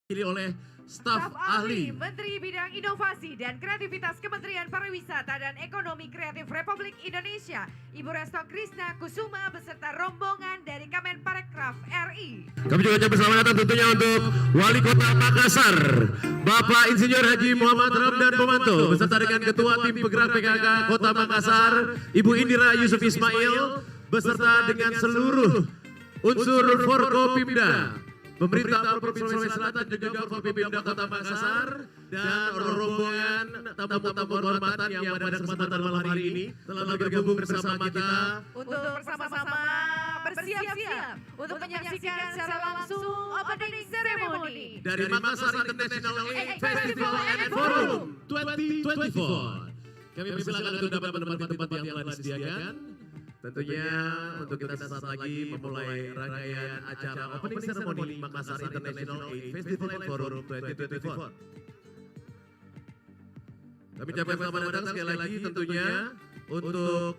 Dipilih oleh staf ahli Menteri Bidang Inovasi dan Kreativitas Kementerian Pariwisata dan Ekonomi Kreatif Republik Indonesia, Ibu Resto Krisna Kusuma beserta rombongan dari Kemenparekraf RI. Kami juga ucapkan selamat datang tentunya untuk Wali Kota Makassar, Bapak Insinyur Haji Muhammad Ramdan Pomanto, beserta dengan Ketua Tim Penggerak PKK Kota Makassar, Ibu Indira Yusuf Ismail, beserta dengan seluruh unsur Forkopimda, pemerintah Provinsi Sulawesi Selatan dan juga Forkopimda Kota Makassar, dan rombongan tamu-tamu kehormatan yang pada kesempatan malam hari ini telah bergabung bersama kita Untuk bersama-sama bersiap-siap untuk menyaksikan secara langsung opening ceremony dari Makassar International Aid Festival and Forum 2024. Kami persilakan untuk dapat menempati tempat yang telah disediakan. Tentunya untuk kita sesaat lagi memulai rangkaian acara opening ceremony Makassar International Aid Festival and Forum 2024. Kami ucapkan selamat datang sekali lagi tentunya untuk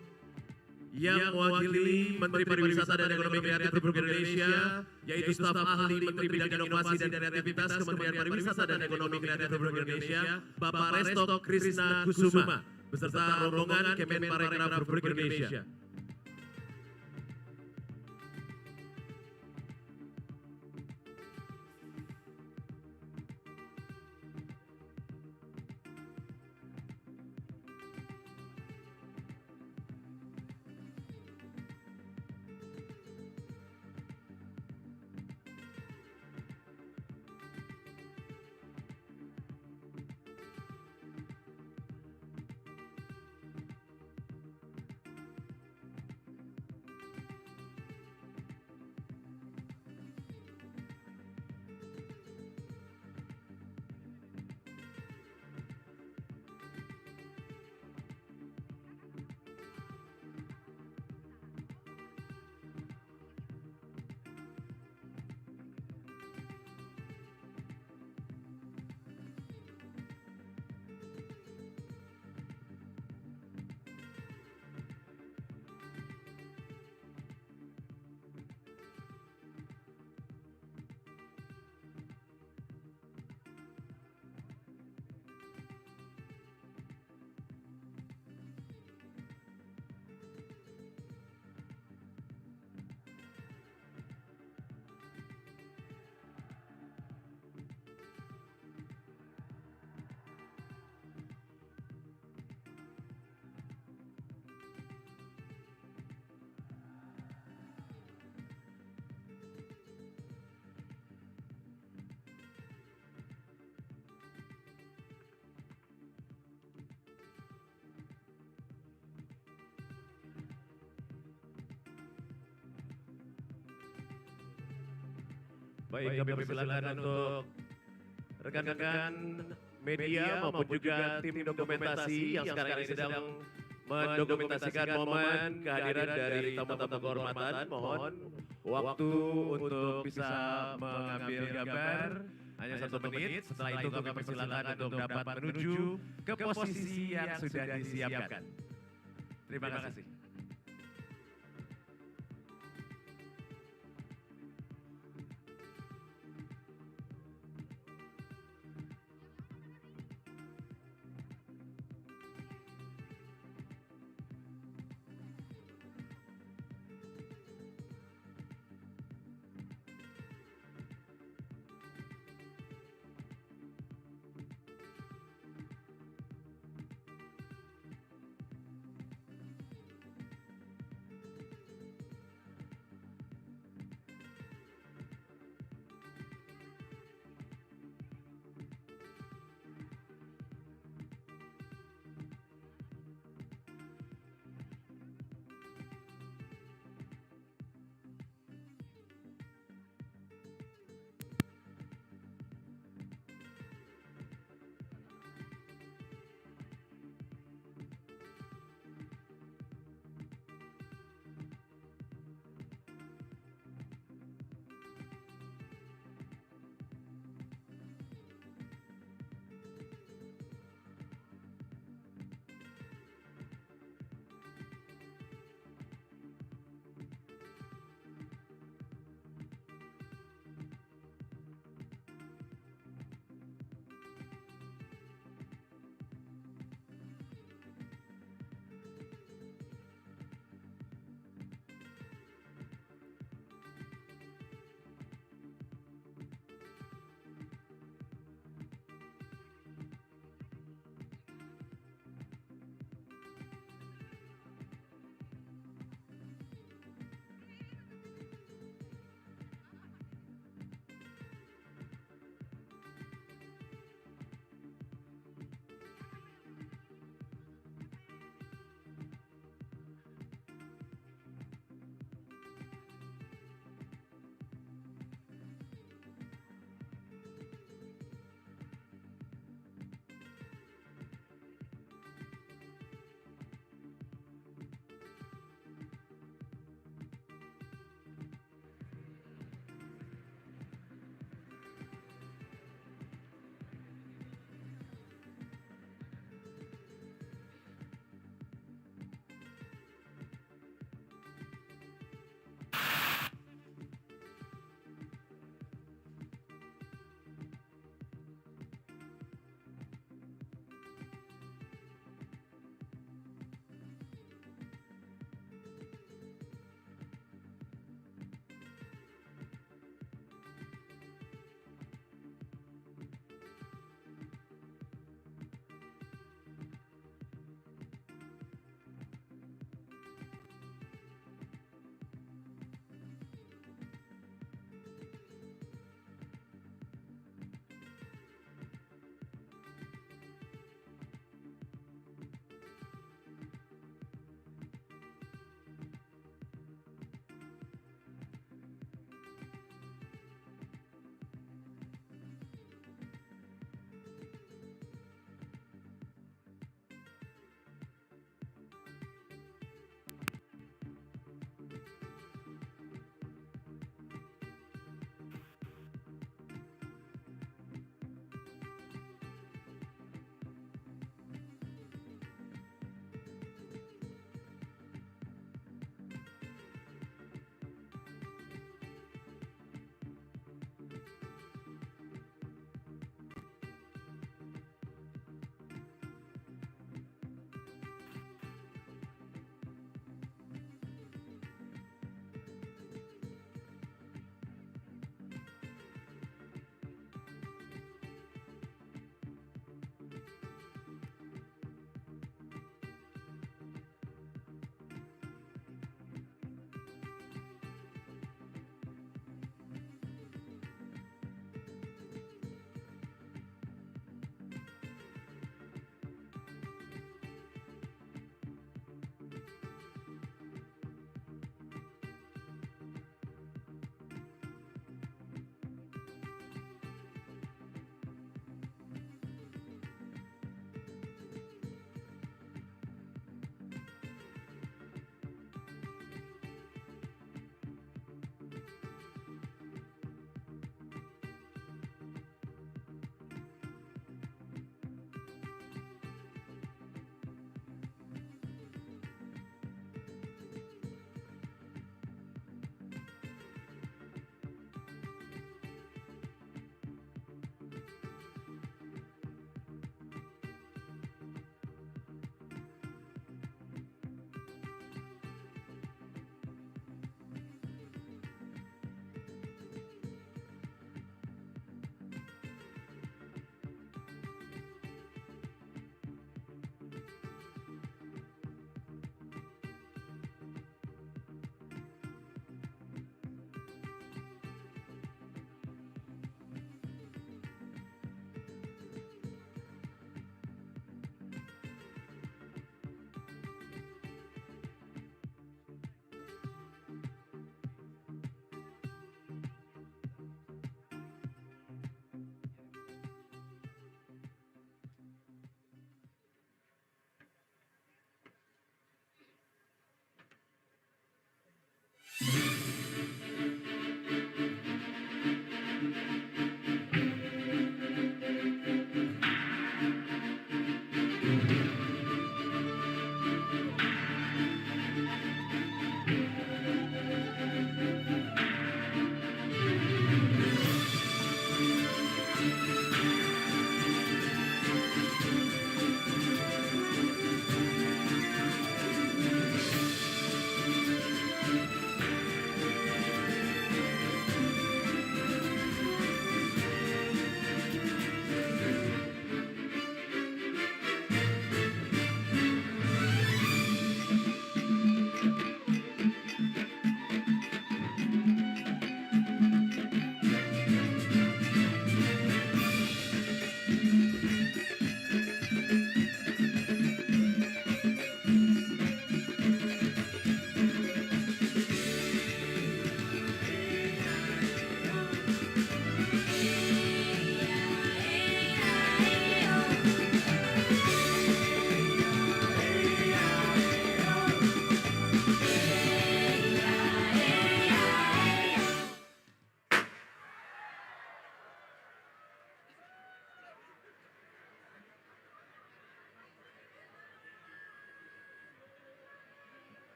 yang mewakili Menteri Pariwisata dan Ekonomi Kreatif Republik Indonesia, yaitu staf ahli Menteri Bidang Inovasi dan Kreativitas Kementerian Pariwisata dan Ekonomi Kreatif Republik Indonesia, Bapak Resto Krisna Kusuma, beserta rombongan Kemenparekraf Republik Indonesia. Baik, kami persilakan untuk rekan-rekan media maupun juga tim dokumentasi yang sekarang ini sedang mendokumentasikan momen kehadiran dari tamu-tamu kehormatan. Mohon waktu untuk bisa mengambil gambar hanya 1 menit. Setelah itu kami persilakan untuk dapat menuju ke posisi yang sudah disiapkan. Terima kasih.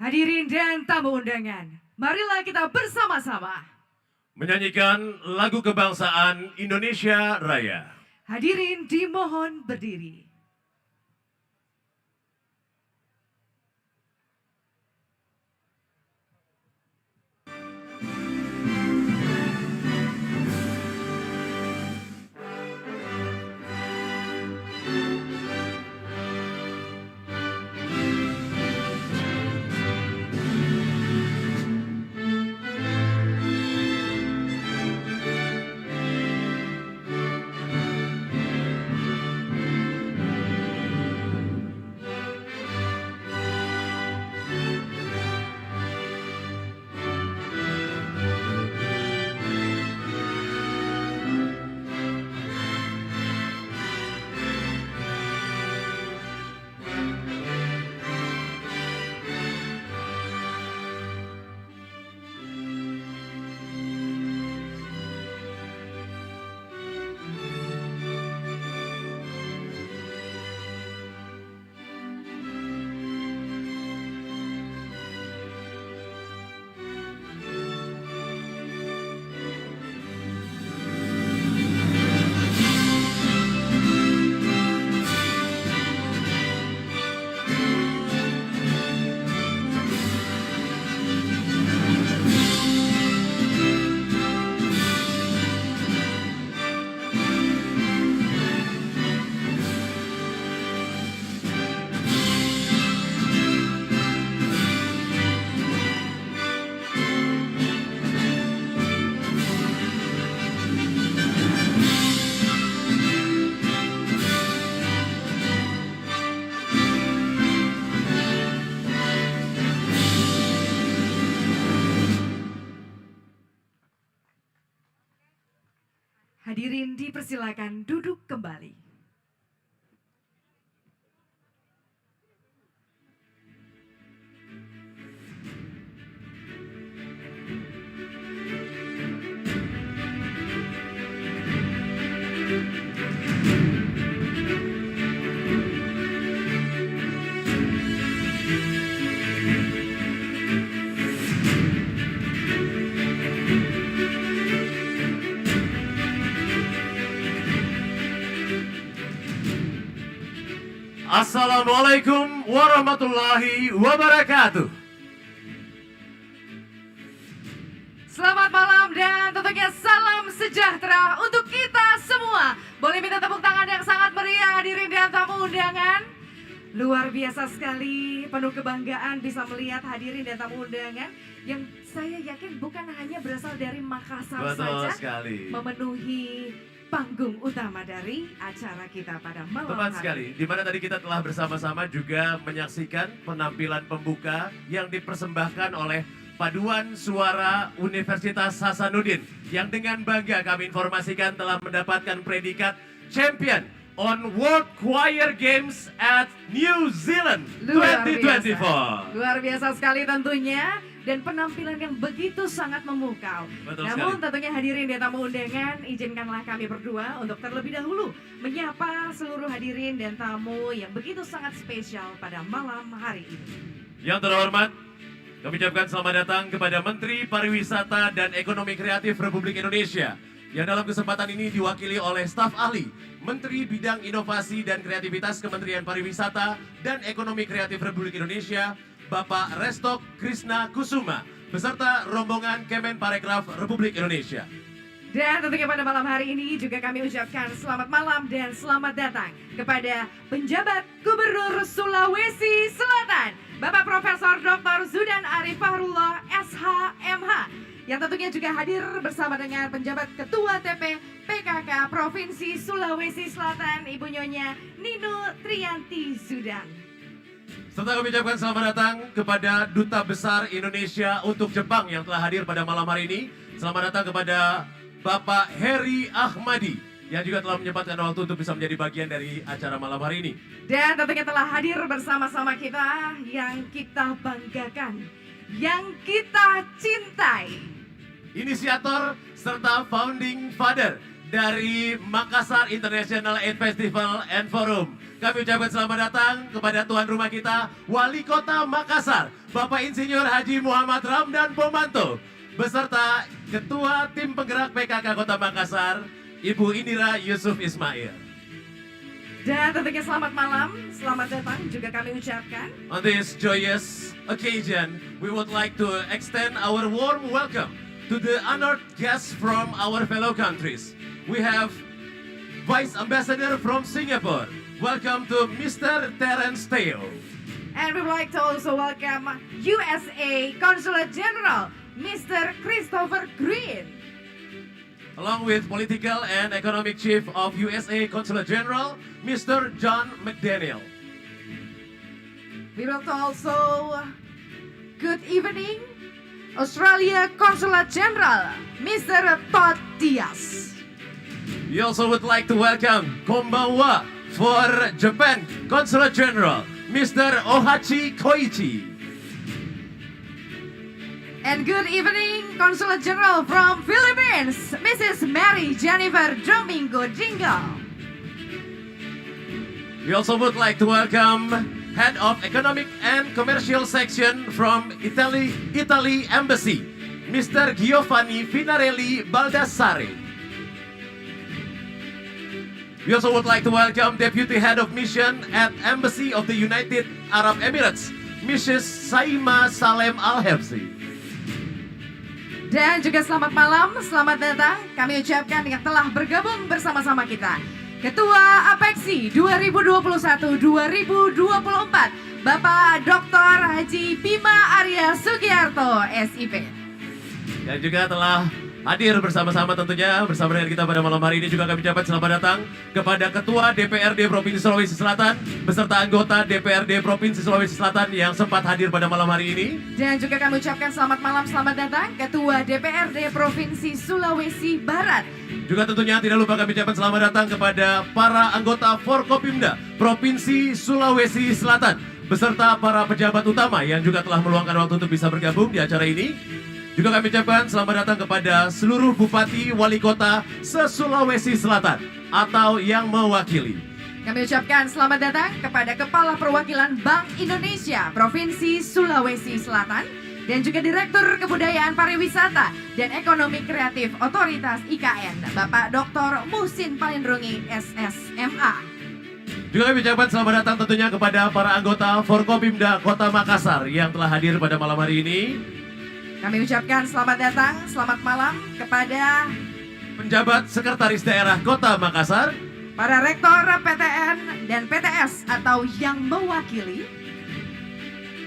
Hadirin dan tamu undangan, marilah kita bersama-sama menyanyikan lagu kebangsaan Indonesia Raya. hadirin dimohon berdiri. Hadirin dipersilakan duduk kembali. Assalamualaikum warahmatullahi wabarakatuh. Selamat malam dan tentunya salam sejahtera untuk kita semua. Boleh minta tepuk tangan yang sangat meriah hadirin dan tamu undangan. Luar biasa sekali, penuh kebanggaan bisa melihat hadirin dan tamu undangan yang saya yakin bukan hanya berasal dari Makassar Betul saja, sekali. memenuhi panggung utama dari acara kita pada malam Tepat hari. sekali, di mana tadi kita telah bersama-sama juga menyaksikan penampilan pembuka yang dipersembahkan oleh Paduan Suara Universitas Hasanuddin yang dengan bangga kami informasikan telah mendapatkan predikat Champion on World Choir Games at New Zealand Luar 2024. biasa. Luar biasa sekali tentunya. Dan penampilan yang begitu sangat memukau. Betul Namun sekali. tentunya hadirin dan tamu undangan, izinkanlah kami berdua untuk terlebih dahulu menyapa seluruh hadirin dan tamu yang begitu sangat spesial pada malam hari ini. Yang terhormat, kami ucapkan selamat datang kepada Menteri Pariwisata dan Ekonomi Kreatif Republik Indonesia yang dalam kesempatan ini diwakili oleh staf ahli Menteri Bidang Inovasi dan Kreativitas Kementerian Pariwisata dan Ekonomi Kreatif Republik Indonesia, Bapak Resto Krishna Kusuma, beserta rombongan Kemenparekraf Republik Indonesia. Dan tentunya pada malam hari ini juga kami ucapkan selamat malam dan selamat datang kepada penjabat Gubernur Sulawesi Selatan, Bapak Profesor Dr. Zudan Arif Fahrullah SHMH, yang tentunya juga hadir bersama dengan penjabat Ketua TP PKK Provinsi Sulawesi Selatan, Ibu Nyonya Nino Trianti Zudan. Serta kami ucapkan selamat datang kepada Duta Besar Indonesia untuk Jepang yang telah hadir pada malam hari ini. Selamat datang kepada Bapak Heri Ahmadi yang juga telah menyempatkan waktu untuk bisa menjadi bagian dari acara malam hari ini. Dan tentunya telah hadir bersama-sama kita yang kita banggakan, yang kita cintai. Inisiator serta founding father dari Makassar International Aid Festival and Forum. Kami ucapkan selamat datang kepada tuan rumah kita, Wali Kota Makassar, Bapak Insinyur Haji Muhammad Ramdan Pomanto, beserta Ketua Tim Penggerak PKK Kota Makassar, Ibu Indira Yusuf Ismail. Dan tentunya selamat malam, selamat datang juga kami ucapkan. On this joyous occasion, we would like to extend our warm welcome to the honored guests from our fellow countries. We have Vice Ambassador from Singapore. Welcome to Mr. Terence Teo. And we would like to also welcome USA Consulate General, Mr. Christopher Green. Along with Political and Economic Chief of USA Consulate General, Mr. John McDaniel. We will also good evening, Australia Consulate General, Mr. Todd Diaz. We also would like to welcome Konbanwa for Japan Consulate General, Mr. Ohachi Koichi. And good evening, Consulate General from Philippines, Mrs. Mary Jennifer Domingo Jingo. We also would like to welcome Head of Economic and Commercial Section from Italy Embassy, Mr. Giovanni Finarelli Baldassare. We also would like to welcome Deputy Head of Mission at Embassy of the United Arab Emirates, Mrs. Saima Salem Al-Hebsi. Dan juga selamat malam, selamat datang kami ucapkan yang telah bergabung bersama-sama kita, Ketua APEXI 2021-2024, Bapak Dr. Haji Bima Arya Sugiarto, SIP. Yang juga telah hadir bersama-sama tentunya bersama dengan kita pada malam hari ini. Juga kami ucapkan selamat datang kepada Ketua DPRD Provinsi Sulawesi Selatan beserta anggota DPRD Provinsi Sulawesi Selatan yang sempat hadir pada malam hari ini. Dan juga kami ucapkan selamat malam, selamat datang Ketua DPRD Provinsi Sulawesi Barat. Juga tentunya tidak lupa kami ucapkan selamat datang kepada para anggota Forkopimda Provinsi Sulawesi Selatan beserta para pejabat utama yang juga telah meluangkan waktu untuk bisa bergabung di acara ini. Juga kami ucapkan selamat datang kepada seluruh Bupati Wali Kota se-Sulawesi Selatan atau yang mewakili. Kami ucapkan selamat datang kepada Kepala Perwakilan Bank Indonesia Provinsi Sulawesi Selatan dan juga Direktur Kebudayaan Pariwisata dan Ekonomi Kreatif Otoritas IKN, Bapak Dr. Muhsin Palindrungi SSMA. Juga kami ucapkan selamat datang tentunya kepada para anggota Forkopimda Kota Makassar yang telah hadir pada malam hari ini. Kami ucapkan selamat datang, selamat malam kepada penjabat Sekretaris Daerah Kota Makassar, para Rektor PTN dan PTS atau yang mewakili.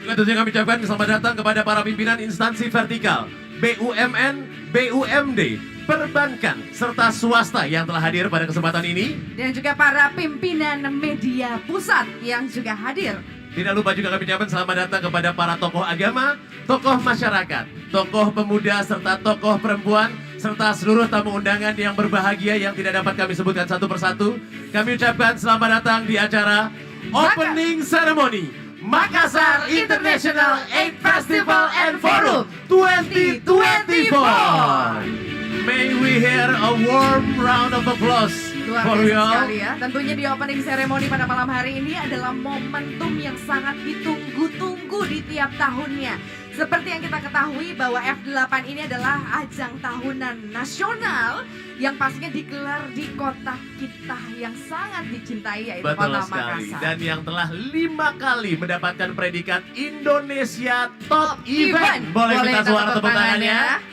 Juga tentunya kami ucapkan selamat datang kepada para pimpinan instansi vertikal, BUMN, BUMD, perbankan, serta swasta yang telah hadir pada kesempatan ini. Dan juga para pimpinan media pusat yang juga hadir. Tidak lupa juga kami ucapkan selamat datang kepada para tokoh agama, tokoh masyarakat, tokoh pemuda, serta tokoh perempuan, serta seluruh tamu undangan yang berbahagia yang tidak dapat kami sebutkan satu persatu, kami ucapkan selamat datang di acara Opening Ceremony Makassar International Aid Festival and Forum 2024. May we hear a warm round of applause Luar for you biasa all. sekali ya. Tentunya di opening ceremony pada malam hari ini adalah momentum yang sangat ditunggu-tunggu di tiap tahunnya. Seperti yang kita ketahui bahwa F8 ini adalah ajang tahunan nasional yang pastinya digelar di kota kita yang sangat dicintai, yaitu Betul kota sekali. Makassar. Dan yang telah 5 kali mendapatkan predikat Indonesia Top Event. Boleh minta suara tepuk tangannya?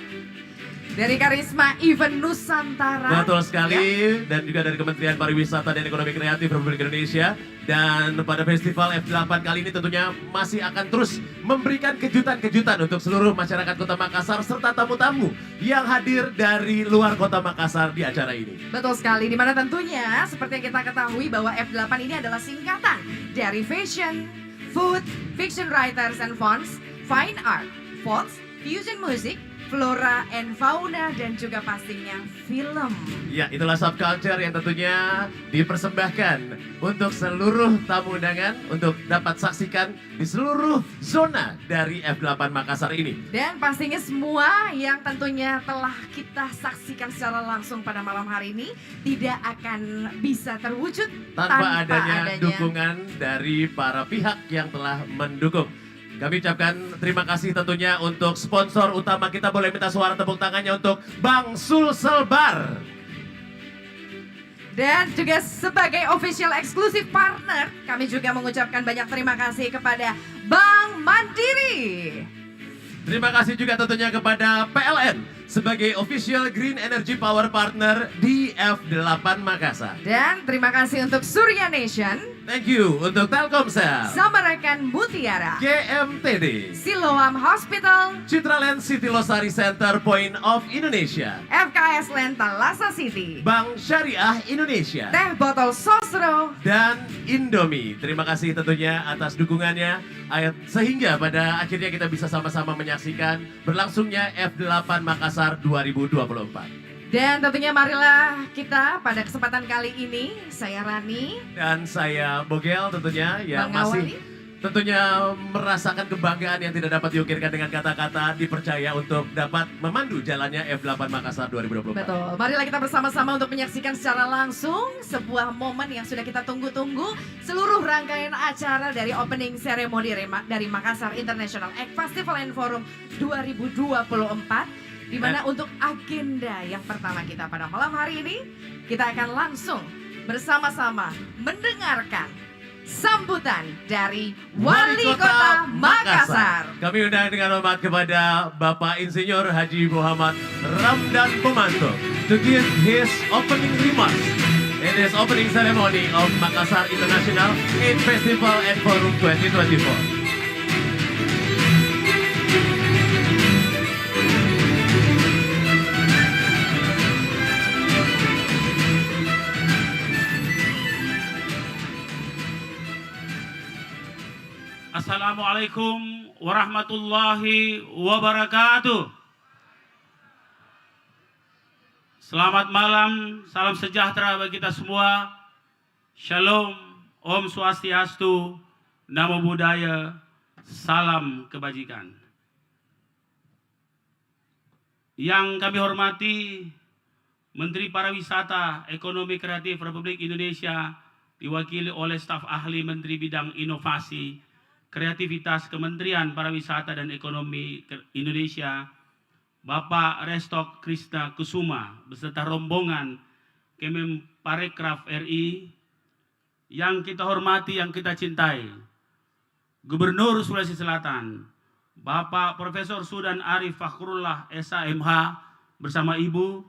Dari Karisma Event Nusantara. Betul sekali. Dan juga dari Kementerian Pariwisata dan Ekonomi Kreatif Republik Indonesia. Dan pada festival F8 kali ini tentunya masih akan terus memberikan kejutan-kejutan untuk seluruh masyarakat Kota Makassar serta tamu-tamu yang hadir dari luar Kota Makassar di acara ini. Betul sekali, di mana tentunya seperti yang kita ketahui bahwa F8 ini adalah singkatan dari Fashion, Food, Fiction Writers and Fonts, Fine Art, Folks, Fusion Music, Flora and Fauna, dan juga pastinya film. Ya, itulah subculture yang tentunya dipersembahkan untuk seluruh tamu undangan untuk dapat saksikan di seluruh zona dari F8 Makassar ini. Dan pastinya semua yang tentunya telah kita saksikan secara langsung pada malam hari ini tidak akan bisa terwujud Tanpa adanya dukungan dari para pihak yang telah mendukung. Kami ucapkan terima kasih tentunya untuk sponsor utama kita. Boleh minta suara tepuk tangannya untuk Bang Sulsel Bar. Dan juga sebagai official exclusive partner, kami juga mengucapkan banyak terima kasih kepada Bank Mandiri. Terima kasih juga tentunya kepada PLN sebagai official Green Energy Power Partner di F8 Makassar. Dan terima kasih untuk Surya Nation, Thank you untuk Telkomsel, Samarakan Mutiara, GMTD, Siloam Hospital, Citraland City Losari Center Point of Indonesia, FKS Lenta Lasa City, Bank Syariah Indonesia, Teh Botol Sosro, dan Indomie. Terima kasih tentunya atas dukungannya sehingga pada akhirnya kita bisa sama-sama menyaksikan berlangsungnya F8 Makassar 2024. dan tentunya marilah kita pada kesempatan kali ini, saya Rani Dan saya Bogel tentunya yang Bang masih Awali. tentunya merasakan kebanggaan yang tidak dapat diukirkan dengan kata-kata, dipercaya untuk dapat memandu jalannya F8 Makassar 2024. Betul, marilah kita bersama-sama untuk menyaksikan secara langsung sebuah momen yang sudah kita tunggu-tunggu, seluruh rangkaian acara dari opening ceremony dari Makassar International Act Festival and Forum 2024. Di mana untuk agenda yang pertama kita pada malam hari ini, kita akan langsung bersama-sama mendengarkan sambutan dari Wali Kota Makassar. Kami undang dengan hormat kepada Bapak Insinyur Haji Muhammad Ramdan Pomanto to give his opening remarks in this opening ceremony of Makassar International Aid Festival and Forum 2024. Assalamualaikum warahmatullahi wabarakatuh. Selamat malam, salam sejahtera bagi kita semua. Shalom, Om Swastiastu, Namo Buddhaya, salam kebajikan. Yang kami hormati Menteri Pariwisata, Ekonomi Kreatif Republik Indonesia, diwakili oleh staf ahli Menteri Bidang Inovasi, Kreativitas Kementerian Pariwisata dan Ekonomi Indonesia, Bapak Restok Krishna Kusuma beserta rombongan Kemenparekraf RI, yang kita hormati, yang kita cintai, Gubernur Sulawesi Selatan, Bapak Profesor Sudan Arif Fakhrullah SAMH bersama Ibu,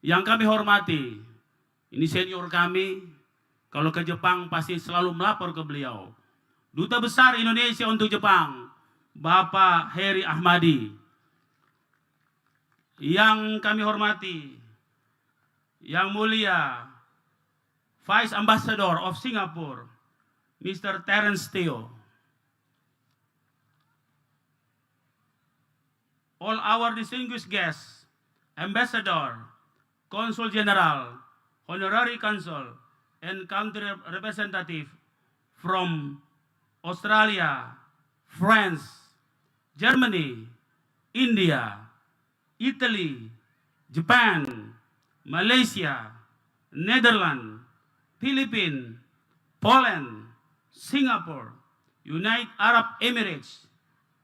yang kami hormati, ini senior kami, kalau ke Jepang pasti selalu melapor ke beliau, Duta Besar Indonesia untuk Jepang, Bapak Heri Ahmadi. Yang kami hormati, Yang Mulia Vice Ambassador of Singapore, Mr. Terence Teo. All our distinguished guests ambassador, consul general, honorary consul, and country representative from Australia, France, Germany, India, Italy, Japan, Malaysia, Netherlands, Philippines, Poland, Singapore, United Arab Emirates,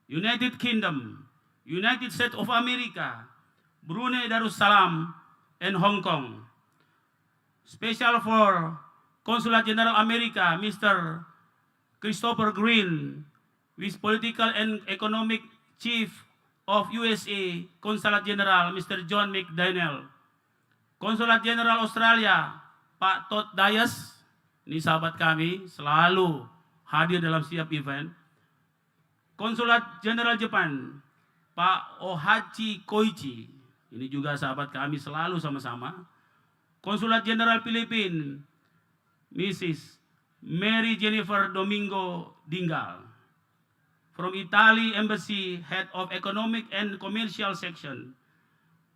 United Kingdom, United States of America, Brunei Darussalam, and Hong Kong. Special for Consulate General America, Mr. Christopher Green, with Political and Economic Chief of USA, Consulate General, Mr. John McDaniel. Consulate General Australia, Pak Todd Dias, ini sahabat kami, selalu hadir dalam setiap event. Konsulat Jenderal Jepang, Pak Ohachi Koichi, ini juga sahabat kami, selalu sama-sama. Konsulat Jenderal Filipina, Mrs. Mary Jennifer Domingo Dingal. From Italy Embassy, Head of Economic and Commercial Section,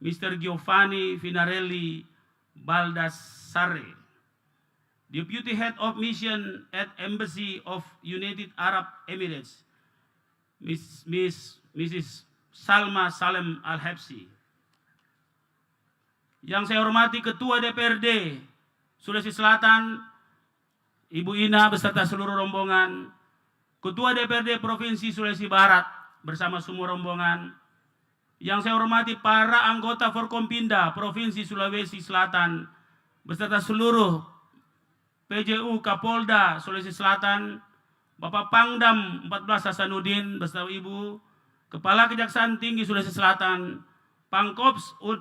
Mr. Giovanni Finarelli Baldassare. Deputy Head of Mission at Embassy of United Arab Emirates, Mrs. Salma Salem Al-Habsi. Yang saya hormati Ketua DPRD Sulawesi Selatan, Ibu Ina beserta seluruh rombongan, Ketua DPRD Provinsi Sulawesi Barat bersama semua rombongan, yang saya hormati para anggota Forkompinda Provinsi Sulawesi Selatan beserta seluruh PJU Kapolda Sulawesi Selatan, Bapak Pangdam 14 Hasanuddin beserta Ibu, Kepala Kejaksaan Tinggi Sulawesi Selatan, Pangkops UD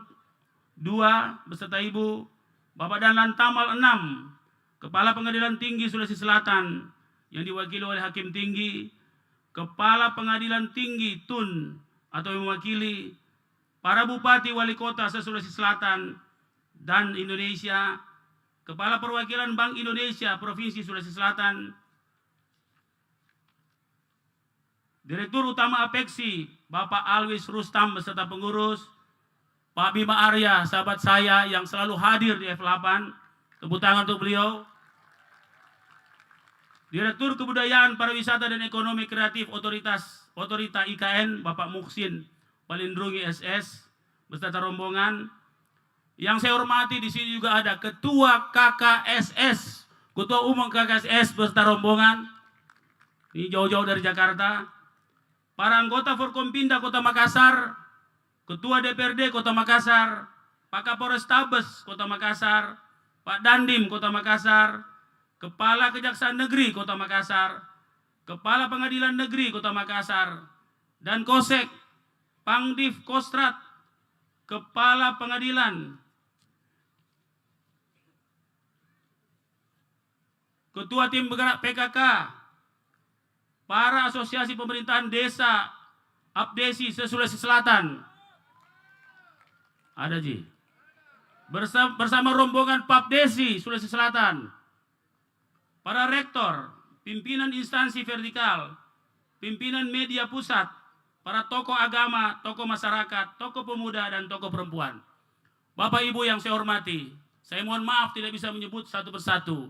2 beserta Ibu, Bapak Danlan Tamal 6, Kepala Pengadilan Tinggi Sulawesi Selatan yang diwakili oleh Hakim Tinggi, Kepala Pengadilan Tinggi Tun atau yang mewakili para Bupati Wali Kota se-Sulawesi Selatan dan Indonesia, Kepala Perwakilan Bank Indonesia Provinsi Sulawesi Selatan, Direktur Utama Apeksi Bapak Alwis Rustam beserta pengurus, Pak Bima Arya, sahabat saya yang selalu hadir di F8, tepuk tangan untuk beliau. Direktur Kebudayaan, Pariwisata dan Ekonomi Kreatif Otorita IKN, Bapak Muksin Palindrungi SS beserta rombongan. Yang saya hormati di sini juga ada Ketua KKSS, Ketua Umum KKSS beserta rombongan. Ini jauh-jauh dari Jakarta. Para anggota Forkompinda Kota Makassar, Ketua DPRD Kota Makassar, Pak Kapolres Tabes Kota Makassar, Pak Dandim Kota Makassar, Kepala Kejaksaan Negeri Kota Makassar, Kepala Pengadilan Negeri Kota Makassar, dan Kosek, Pangdiv Kostrat, Kepala Pengadilan, Ketua Tim Bergerak PKK, para asosiasi pemerintahan desa Abdesi se-Sulawesi Selatan. Ada Ji. Bersama rombongan Papdesi Sulawesi Selatan. Para rektor, pimpinan instansi vertikal, pimpinan media pusat, para tokoh agama, tokoh masyarakat, tokoh pemuda, dan tokoh perempuan. Bapak Ibu yang saya hormati, saya mohon maaf tidak bisa menyebut satu persatu.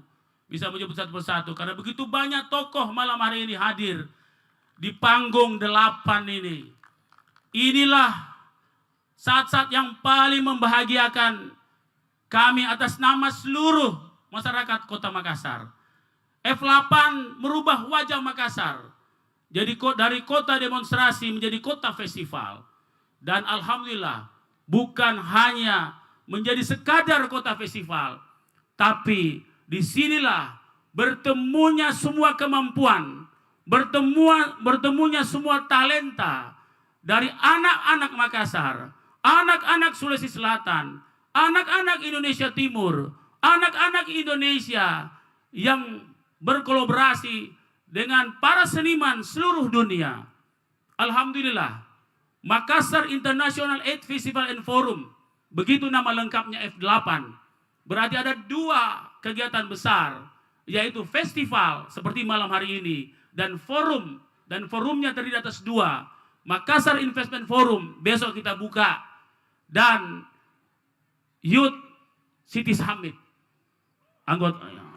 Karena begitu banyak tokoh malam hari ini hadir di panggung 8 ini. Inilah saat-saat yang paling membahagiakan kami atas nama seluruh masyarakat Kota Makassar. F8 merubah wajah Makassar. Jadi dari kota demonstrasi menjadi kota festival. Dan alhamdulillah bukan hanya menjadi sekadar kota festival, tapi disinilah bertemunya semua kemampuan, bertemunya semua talenta dari anak-anak Makassar, anak-anak Sulawesi Selatan, anak-anak Indonesia Timur, anak-anak Indonesia yang berkolaborasi dengan para seniman seluruh dunia. Alhamdulillah, Makassar International Aid Festival and Forum, begitu nama lengkapnya F8. Berarti ada 2 kegiatan besar, yaitu festival seperti malam hari ini dan forum, dan forumnya terdiri atas 2. Makassar Investment Forum besok kita buka, dan Youth City Summit.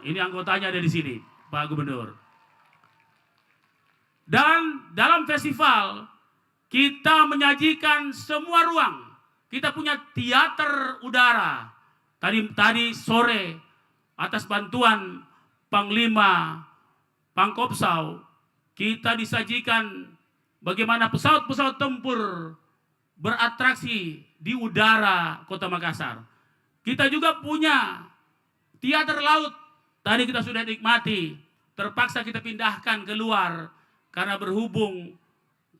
Ini anggotanya ada di sini, Pak Gubernur. Dan dalam festival kita menyajikan semua ruang. Kita punya teater udara. Tadi sore atas bantuan Panglima Pangkopsau, kita disajikan bagaimana pesawat-pesawat tempur beratraksi di udara Kota Makassar. Kita juga punya teater laut. Tadi kita sudah nikmati. Terpaksa kita pindahkan keluar karena berhubung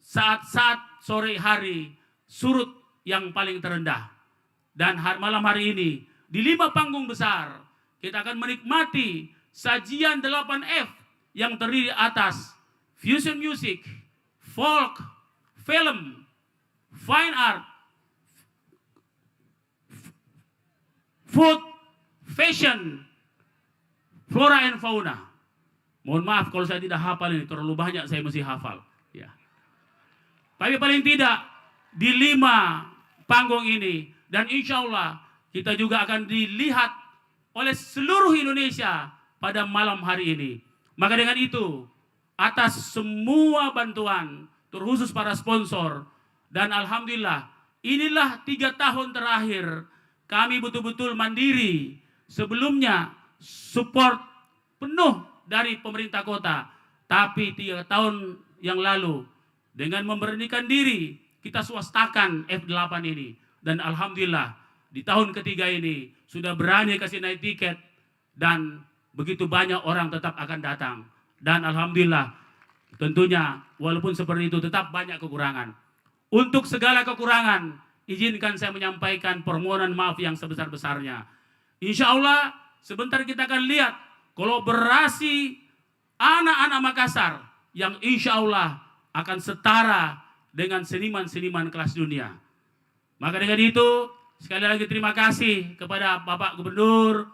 saat-saat sore hari surut yang paling terendah. Dan malam hari ini di 5 panggung besar kita akan menikmati sajian 8F yang terdiri atas fusion music, folk, film, fine art, food, fashion, flora and fauna. Mohon maaf kalau saya tidak hafal ini, terlalu banyak saya mesti hafal. Ya. Tapi paling tidak di 5 panggung ini, dan insya Allah kita juga akan dilihat oleh seluruh Indonesia pada malam hari ini. Maka dengan itu, atas semua bantuan, terkhusus para sponsor, dan alhamdulillah, inilah 3 tahun terakhir kami betul-betul mandiri. Sebelumnya support penuh dari pemerintah kota, tapi 3 tahun yang lalu dengan memberanikan diri kita swastakan F8 ini, dan alhamdulillah di tahun ketiga ini sudah berani kasih naik tiket dan begitu banyak orang tetap akan datang, dan alhamdulillah tentunya walaupun seperti itu tetap banyak kekurangan. Untuk segala kekurangan izinkan saya menyampaikan permohonan maaf yang sebesar-besarnya. Insya Allah sebentar kita akan lihat kolaborasi anak-anak Makassar yang insya Allah akan setara dengan seniman-seniman kelas dunia. Maka dengan itu, sekali lagi terima kasih kepada Bapak Gubernur,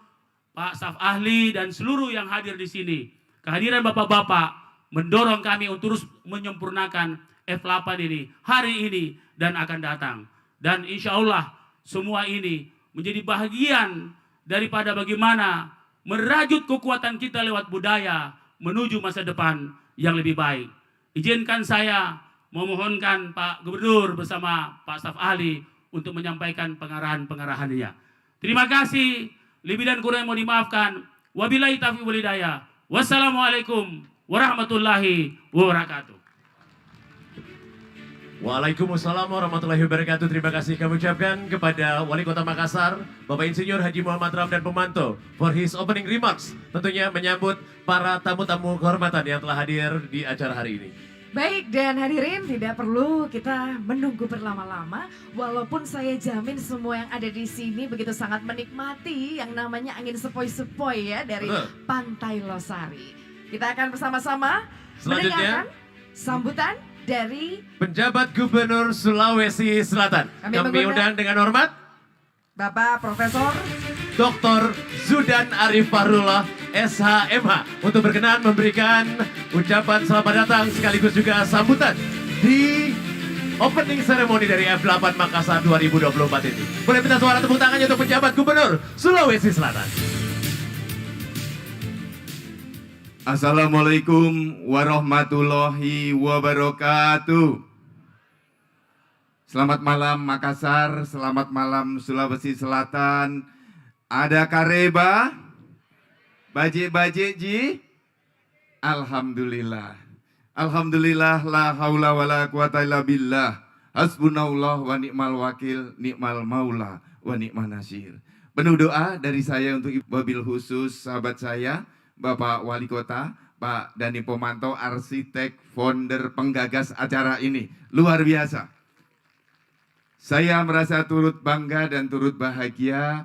Pak Staf Ahli, dan seluruh yang hadir di sini. Kehadiran Bapak-Bapak mendorong kami untuk terus menyempurnakan F8 ini, hari ini, dan akan datang. Dan insya Allah semua ini menjadi bagian daripada bagaimana merajut kekuatan kita lewat budaya menuju masa depan yang lebih baik. Izinkan saya memohonkan Pak Gubernur bersama Pak Staf Ahli untuk menyampaikan pengarahan-pengarahannya. Terima kasih. Lebih dan kurang mohon dimaafkan. Wabillahi taufiq wal hidayah. Wassalamualaikum warahmatullahi wabarakatuh. Waalaikumsalam warahmatullahi wabarakatuh. Terima kasih kami ucapkan kepada Wali Kota Makassar, Bapak Insinyur Haji Muhammad Ramdan Pomanto, for his opening remarks. Tentunya menyambut para tamu-tamu kehormatan yang telah hadir di acara hari ini. Baik, dan hadirin tidak perlu kita menunggu berlama-lama. Walaupun saya jamin semua yang ada di sini begitu sangat menikmati yang namanya angin sepoi-sepoi ya dari Pantai Losari. Kita akan bersama-sama Selanjutnya, mendengarkan sambutan dari penjabat Gubernur Sulawesi Selatan. Kami undang dengan hormat Bapak Profesor Dr. Zudan Arif Fahrullah SHMH untuk berkenan memberikan ucapan selamat datang sekaligus juga sambutan di opening ceremony dari F8 Makassar 2024 ini. Boleh minta suara tepuk tangannya untuk penjabat Gubernur Sulawesi Selatan. Assalamualaikum warahmatullahi wabarakatuh. Selamat malam Makassar, selamat malam Sulawesi Selatan. Ada kareba? Baje-baje ji? Alhamdulillah. Alhamdulillah la haula wala quwata illa billah. Hasbunallah wa ni'mal wakil, ni'mal maula wa ni'man nasir. Penuh doa dari saya untuk wabil khusus sahabat saya, Bapak Wali Kota, Pak Dani Pomanto, arsitek, founder, penggagas acara ini. Luar biasa. Saya merasa turut bangga dan turut bahagia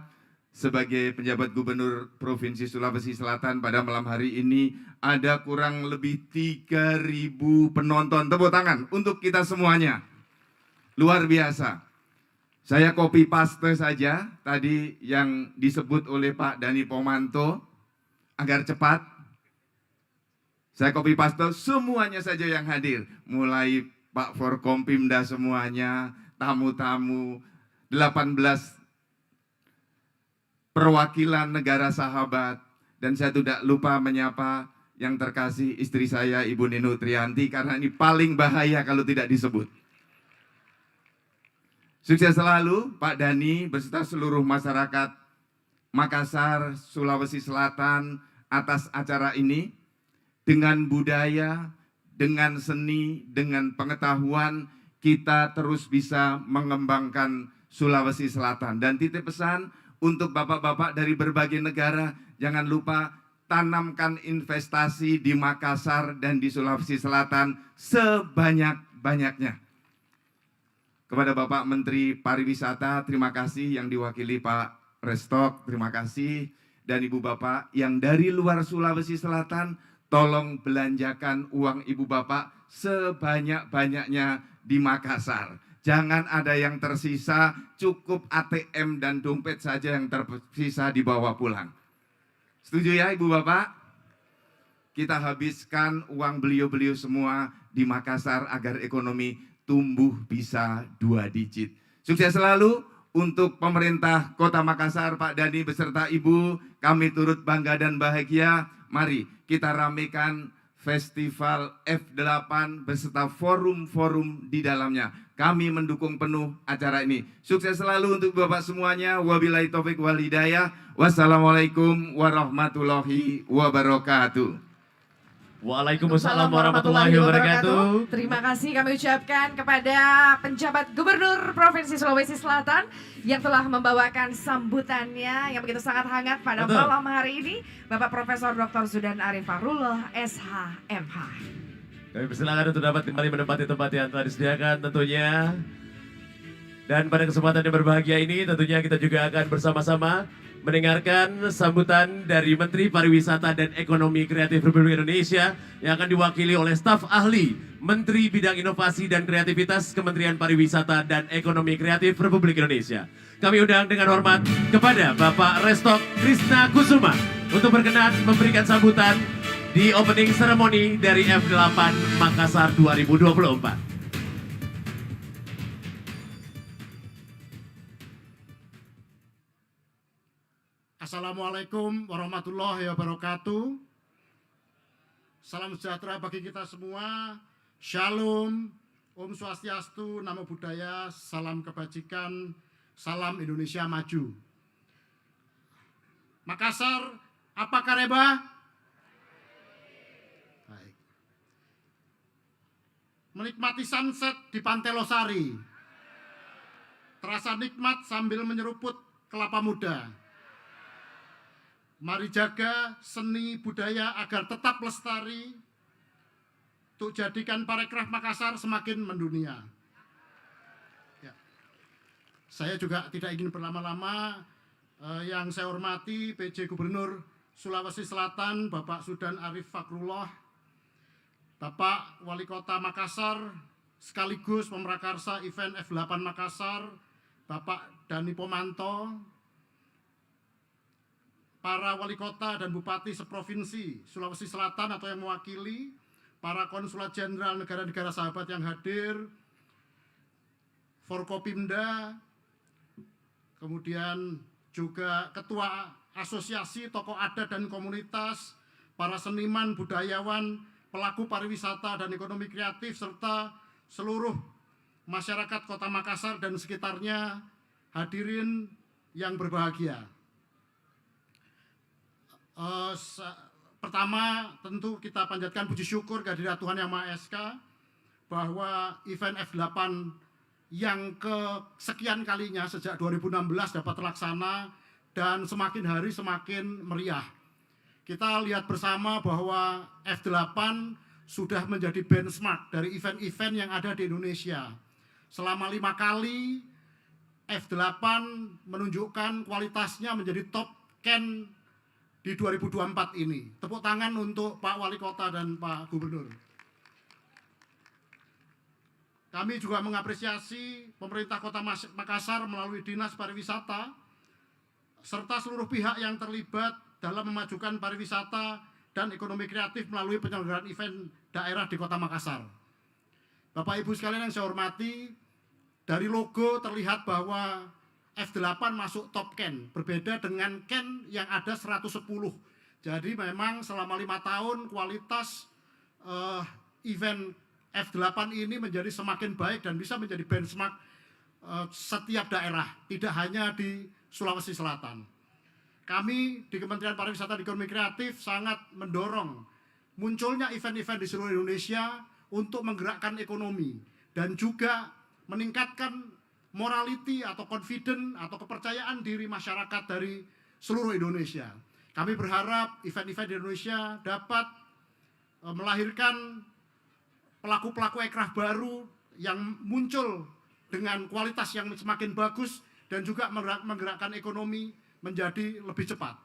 sebagai penjabat Gubernur Provinsi Sulawesi Selatan pada malam hari ini. Ada kurang lebih 3.000 penonton. Tepuk tangan untuk kita semuanya. Luar biasa. Saya copy paste saja tadi yang disebut oleh Pak Dani Pomanto. Agar cepat, saya copy paste semuanya saja yang hadir. Mulai Pak Forkompimda semuanya, tamu-tamu, 18 perwakilan negara sahabat, dan saya tidak lupa menyapa yang terkasih istri saya Ibu Ninu Trianti, karena ini paling bahaya kalau tidak disebut. Sukses selalu Pak Dhani beserta seluruh masyarakat Makassar, Sulawesi Selatan atas acara ini. Dengan budaya, dengan seni, dengan pengetahuan, kita terus bisa mengembangkan Sulawesi Selatan. Dan titip pesan untuk bapak-bapak dari berbagai negara, jangan lupa tanamkan investasi di Makassar dan di Sulawesi Selatan sebanyak-banyaknya. Kepada Bapak Menteri Pariwisata, terima kasih, yang diwakili Pak Restok, terima kasih. Dan Ibu Bapak yang dari luar Sulawesi Selatan, tolong belanjakan uang Ibu Bapak sebanyak-banyaknya di Makassar. Jangan ada yang tersisa, cukup ATM dan dompet saja yang tersisa dibawa pulang. Setuju ya Ibu Bapak? Kita habiskan uang beliau-beliau semua di Makassar agar ekonomi tumbuh bisa 2 digit. Sukses selalu untuk pemerintah Kota Makassar, Pak Dhani beserta Ibu. Kami turut bangga dan bahagia. Mari kita ramekan Festival F8 beserta forum-forum di dalamnya. Kami mendukung penuh acara ini. Sukses selalu untuk Bapak semuanya. Wabillahi taufik wal hidayah. Wassalamualaikum warahmatullahi wabarakatuh. Waalaikumsalam warahmatullahi wabarakatuh. Terima kasih kami ucapkan kepada penjabat Gubernur Provinsi Sulawesi Selatan yang telah membawakan sambutannya yang begitu sangat hangat pada malam hari ini, Bapak Profesor Dr. Zudan Arif Fakrullah, SH.MH. Kami persilakan untuk dapat kembali menempati tempat yang telah disediakan tentunya. Dan pada kesempatan yang berbahagia ini tentunya kita juga akan bersama-sama mendengarkan sambutan dari Menteri Pariwisata dan Ekonomi Kreatif Republik Indonesia yang akan diwakili oleh staf ahli Menteri Bidang Inovasi dan Kreativitas Kementerian Pariwisata dan Ekonomi Kreatif Republik Indonesia. Kami undang dengan hormat kepada Bapak Restok Krisna Kusuma untuk berkenan memberikan sambutan di opening ceremony dari F8 Makassar 2024. Assalamualaikum warahmatullahi wabarakatuh. Salam sejahtera bagi kita semua. Shalom, Om Swastiastu, Namo Buddhaya, salam kebajikan, salam Indonesia maju. Makassar, apa kareba? Baik. Menikmati sunset di Pantai Losari. Terasa nikmat sambil menyeruput kelapa muda. Mari jaga seni budaya agar tetap lestari untuk jadikan parekraf Makassar semakin mendunia. Ya. Saya juga tidak ingin berlama-lama. Yang saya hormati PJ Gubernur Sulawesi Selatan Bapak Zudan Arif Fakrullah, Bapak Wali Kota Makassar sekaligus pemrakarsa event F8 Makassar, Bapak Dhani Pomanto, para wali kota dan bupati seprovinsi Sulawesi Selatan atau yang mewakili, para konsulat jenderal negara-negara sahabat yang hadir, Forkopimda, kemudian juga ketua asosiasi tokoh adat dan komunitas, para seniman, budayawan, pelaku pariwisata dan ekonomi kreatif, serta seluruh masyarakat Kota Makassar dan sekitarnya, hadirin yang berbahagia. Pertama tentu kita panjatkan puji syukur kehadirat Tuhan Yang Maha Esa bahwa event F8 yang kesekian kalinya sejak 2016 dapat terlaksana dan semakin hari semakin meriah. Kita lihat bersama bahwa F8 sudah menjadi benchmark dari event-event yang ada di Indonesia. Selama 5 kali F8 menunjukkan kualitasnya menjadi top 10 di 2024 ini. Tepuk tangan untuk Pak Wali Kota dan Pak Gubernur. Kami juga mengapresiasi pemerintah Kota Makassar melalui Dinas Pariwisata serta seluruh pihak yang terlibat dalam memajukan pariwisata dan ekonomi kreatif melalui penyelenggaraan event daerah di Kota Makassar. Bapak Ibu sekalian yang saya hormati, dari logo terlihat bahwa F8 masuk top Ken, berbeda dengan Ken yang ada 110. Jadi memang selama 5 tahun kualitas event F8 ini menjadi semakin baik dan bisa menjadi benchmark setiap daerah, tidak hanya di Sulawesi Selatan. Kami di Kementerian Pariwisata dan Ekonomi Kreatif sangat mendorong munculnya event-event di seluruh Indonesia untuk menggerakkan ekonomi dan juga meningkatkan morality atau confident atau kepercayaan diri masyarakat dari seluruh Indonesia. Kami berharap event-event di Indonesia dapat melahirkan pelaku-pelaku ekraf baru yang muncul dengan kualitas yang semakin bagus dan juga menggerakkan ekonomi menjadi lebih cepat.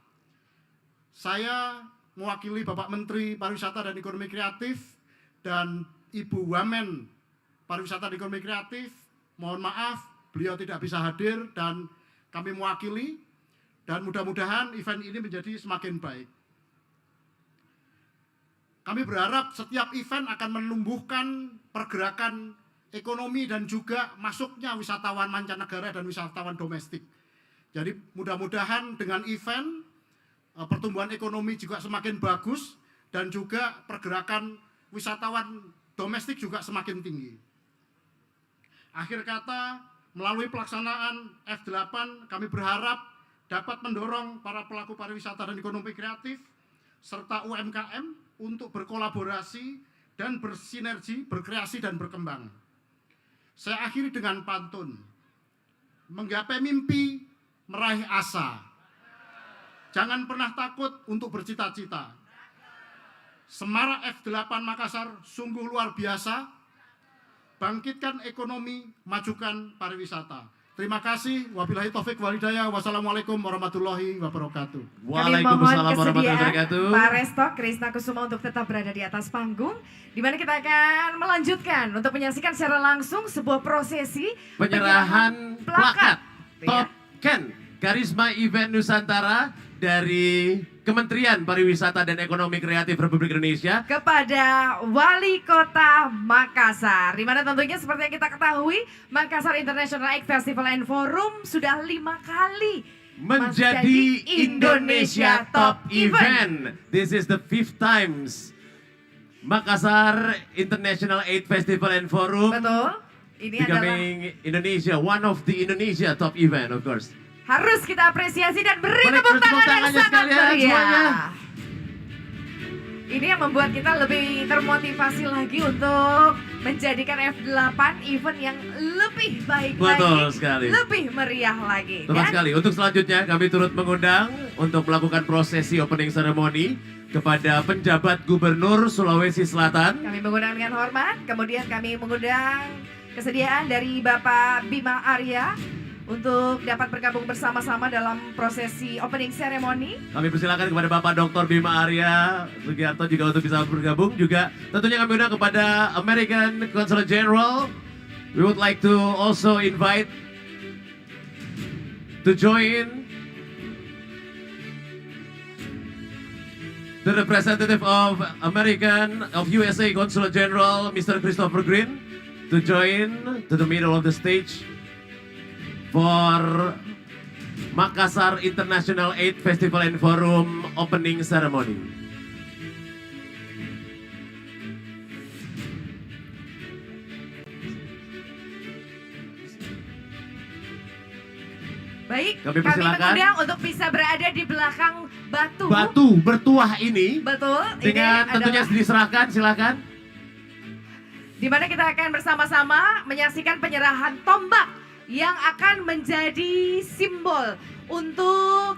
Saya mewakili Bapak Menteri Pariwisata dan Ekonomi Kreatif dan Ibu Wamen Pariwisata dan Ekonomi Kreatif, mohon maaf beliau tidak bisa hadir dan kami mewakili, dan mudah-mudahan event ini menjadi semakin baik. Kami berharap setiap event akan menumbuhkan pergerakan ekonomi dan juga masuknya wisatawan mancanegara dan wisatawan domestik. Jadi mudah-mudahan dengan event pertumbuhan ekonomi juga semakin bagus dan juga pergerakan wisatawan domestik juga semakin tinggi. Akhir kata, melalui pelaksanaan F8 kami berharap dapat mendorong para pelaku pariwisata dan ekonomi kreatif serta UMKM untuk berkolaborasi dan bersinergi, berkreasi dan berkembang. Saya akhiri dengan pantun. Menggapai mimpi, meraih asa. Jangan pernah takut untuk bercita-cita. Semarak F8 Makassar sungguh luar biasa. Bangkitkan ekonomi, majukan pariwisata. Terima kasih. Wabillahi taufik walhidayah. Wassalamualaikum warahmatullahi wabarakatuh. Kami mohon kesediaan Pak Resto Krisna Kusuma untuk tetap berada di atas panggung, di mana kita akan melanjutkan untuk menyaksikan secara langsung sebuah prosesi Penyerahan plakat Top Ken Karisma Event Nusantara dari Kementerian Pariwisata dan Ekonomi Kreatif Republik Indonesia kepada Wali Kota Makassar, di mana tentunya seperti yang kita ketahui, Makassar International Art Festival and Forum sudah 5 kali menjadi Indonesia Top Event. This is the 5th times Makassar International Art Festival and Forum Betul. Ini adalah becoming Indonesia, one of the Indonesia Top Event, of course. harus kita apresiasi dan beri Boleh tepuk tangan yang tangannya sangat sekalian, meriah. semuanya. Ini yang membuat kita lebih termotivasi lagi untuk menjadikan F8 event yang lebih baik Betul lagi, sekali. lebih meriah lagi. Tepat Dan sekali. Untuk selanjutnya kami turut mengundang untuk melakukan prosesi opening ceremony kepada penjabat Gubernur Sulawesi Selatan. kami mengundang dengan hormat, kemudian kami mengundang kesediaan dari Bapak Bima Arya untuk dapat bergabung bersama-sama dalam prosesi opening ceremony. Kami persilakan kepada Bapak Dr. Bima Arya Sugiarto juga untuk bisa bergabung. Juga tentunya kami undang kepada American Consul General. We would like to also invite to join the representative of USA Consul General, Mr. Christopher Green, to join to the middle of the stage for Makassar International Art Festival and Forum opening ceremony. Baik, Kami kami persilakan. mengundang untuk bisa berada di belakang batu. Batu bertuah ini Betul. dengan ini tentunya adalah diserahkan, silakan. di mana kita akan bersama-sama menyaksikan penyerahan tombak yang akan menjadi simbol untuk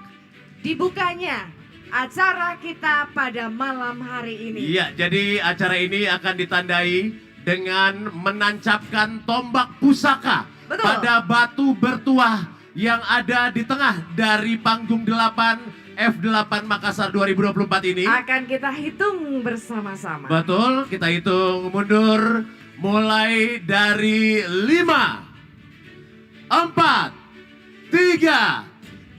dibukanya acara kita pada malam hari ini. Iya, jadi acara ini akan ditandai dengan menancapkan tombak pusaka Betul. pada batu bertuah yang ada di tengah dari panggung 8 F8 Makassar 2024 ini. Akan kita hitung bersama-sama. Betul, kita hitung mundur mulai dari 5, 4, 3,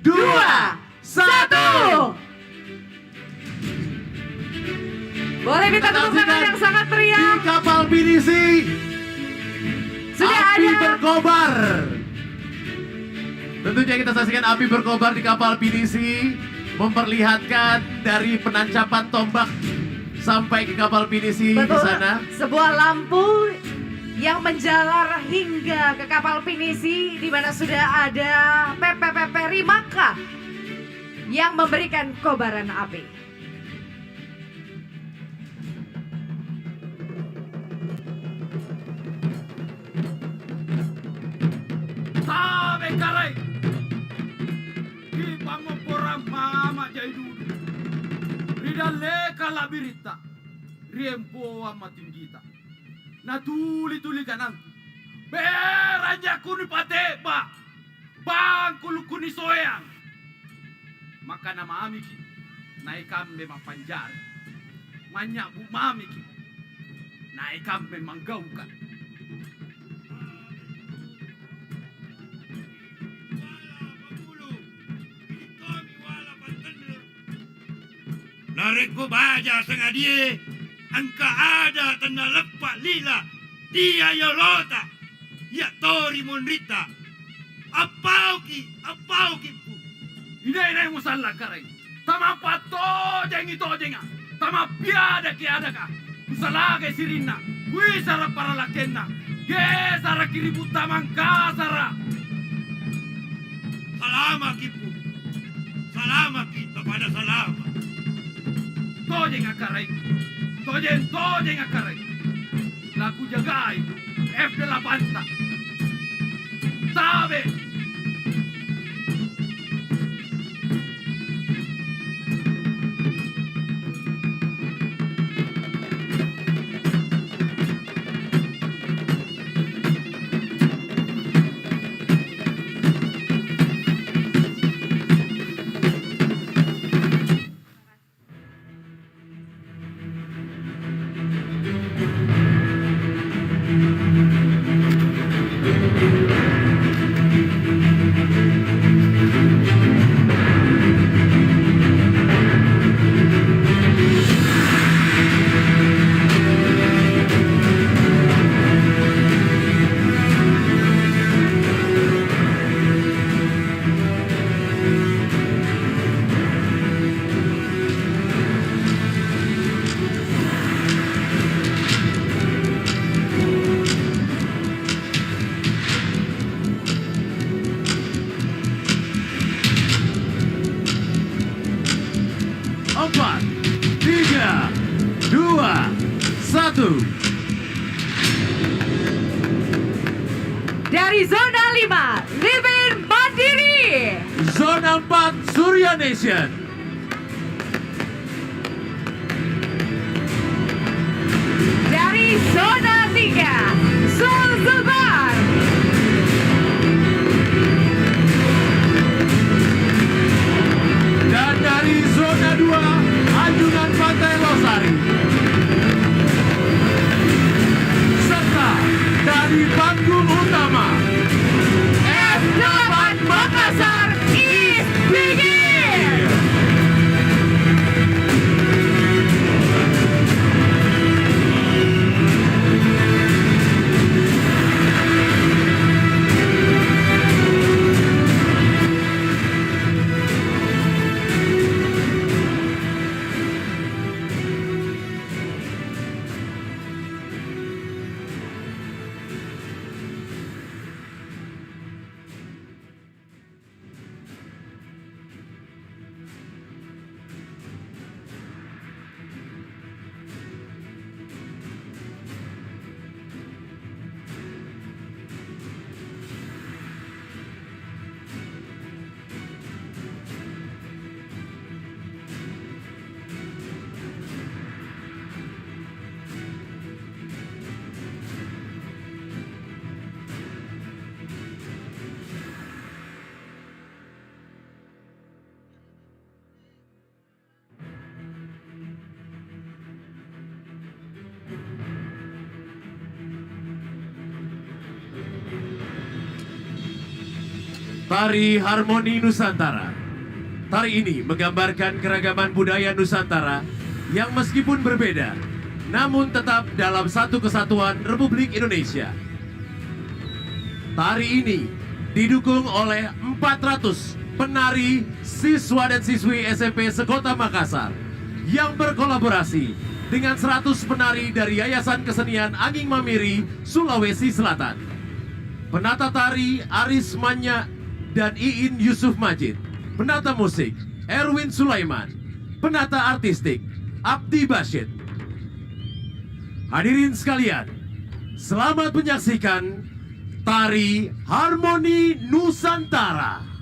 2, 1. Boleh minta tepuk tangan yang sangat meriah. Di kapal pinisi Sudah api ada berkobar. Tentunya kita saksikan api berkobar di kapal pinisi, memperlihatkan dari penancapan tombak sampai ke kapal pinisi di Betul, sana. sebuah lampu yang menjalar hingga ke kapal pinisi di mana sudah ada PPPP Rimaka yang memberikan kobaran api. Sabe karay, di pangopora mama jay dudu, ridale kalabirita, riempo matinggita, natuli-tuli kanang, beranja kuni pateba, bang kulukuni soyang, maka nama amiki, naikam memang panjar, manyak bu mamiki, naikam memang gaukan. Narik ko baja sengadie, angka ada tanda lepak lila, dia yolota, ya tori monrita, apauki pu. Ina musalla karay, tama pato jengi to jenga, tama piada ki adaka, usalage sirinna, wisara para lakenna, gesara kiribu tamang kasara. Salama kipu, salama kita pada salama. Tojen akaray, tojen akaray. Lagu jagai, F de la banda. Sabe. Empat, tiga, dua, satu. Dari zona 5, Livin Mandiri. Zona 4, Surya Nation. Dari zona 3, Sulbar. Dan dari zona 2, Anjungan Pantai Losari. Serta dari panggung utama, F8 Makassar is begin. Tari Harmoni Nusantara. Tari ini menggambarkan keragaman budaya Nusantara yang meskipun berbeda, namun tetap dalam satu kesatuan Republik Indonesia. Tari ini didukung oleh 400 penari siswa dan siswi SMP sekota Makassar yang berkolaborasi dengan 100 penari dari Yayasan Kesenian Anging Mamiri, Sulawesi Selatan. Penata tari Aris Manya dan Iin Yusuf Majid. Penata musik Erwin Sulaiman. Penata artistik Abdi Bashid. Hadirin sekalian, selamat menyaksikan Tari Harmoni Nusantara.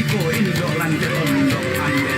Iko indok lan ketondok amben